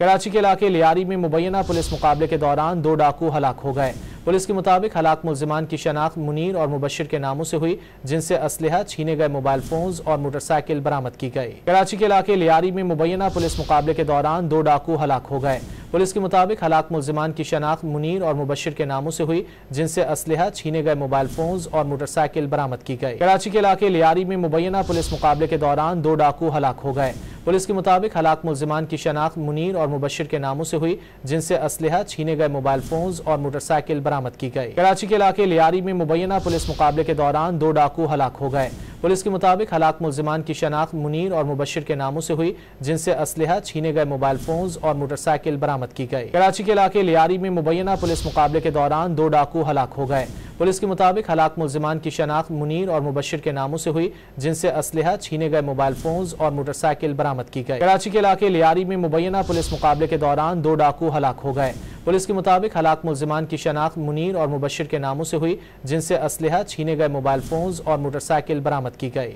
कराची के इलाके लियारी में मुबैना पुलिस मुकाबले के दौरान 2 डाकू हलाक हो गए। पुलिस के मुताबिक हलाक मुल्जिमान की शनाख्त मुनीर और मुबशिर के नामों से हुई, जिनसे असलहा, छीने गए मोबाइल फोन्स और मोटरसाइकिल बरामद की गई। कराची के इलाके लियारी में मुबैना पुलिस मुकाबले के दौरान 2 डाकू हलाक हो गए। पुलिस के मुताबिक हलाक मुल्जिमान की शनाख्त मुनीर और मुबशिर के नामों से हुई, जिनसे असलहा, छीने गए मोबाइल फोन्स और मोटरसाइकिल बरामद की गई। कराची के इलाके लियारी में मुबैना पुलिस मुकाबले के दौरान 2 डाकू हलाक हो गए। पुलिस के मुताबिक हलाक मुल्जिमान की शनाख्त मुनीर और मुबशिर के नामों से हुई, जिनसे असलहा, छीने गए मोबाइल फोन्स और मोटरसाइकिल बरामद की गई। कराची के इलाके लियारी में मुबैना पुलिस मुकाबले के दौरान 2 डाकू हलाक हो गए। पुलिस के मुताबिक हलाक मुल्जिमान की शनाख्त मुनीर और मुबशिर के नामों से हुई, जिनसे असलहा, छीने गए मोबाइल फोन्स और मोटरसाइकिल बरामद की गई। कराची के इलाके लियारी में मुबैना पुलिस मुकाबले के दौरान 2 डाकू हलाक हो गए। पुलिस के मुताबिक हलाक मुल्जिमान की शनाख्त मुनीर और मुबशिर के नामों से हुई, जिनसे असलहा, छीने गए मोबाइल फोन्स और मोटरसाइकिल बरामद की गई। कराची के इलाके लियारी में मुबैना पुलिस मुकाबले के दौरान 2 डाकू हलाक हो गए। पुलिस के मुताबिक हलाक मुल्जिमान की शनाख्त मुनीर और मुबशिर के नामों से हुई, जिनसे असलहा, छीने गए मोबाइल फोन्स और मोटरसाइकिल बरामद की गई।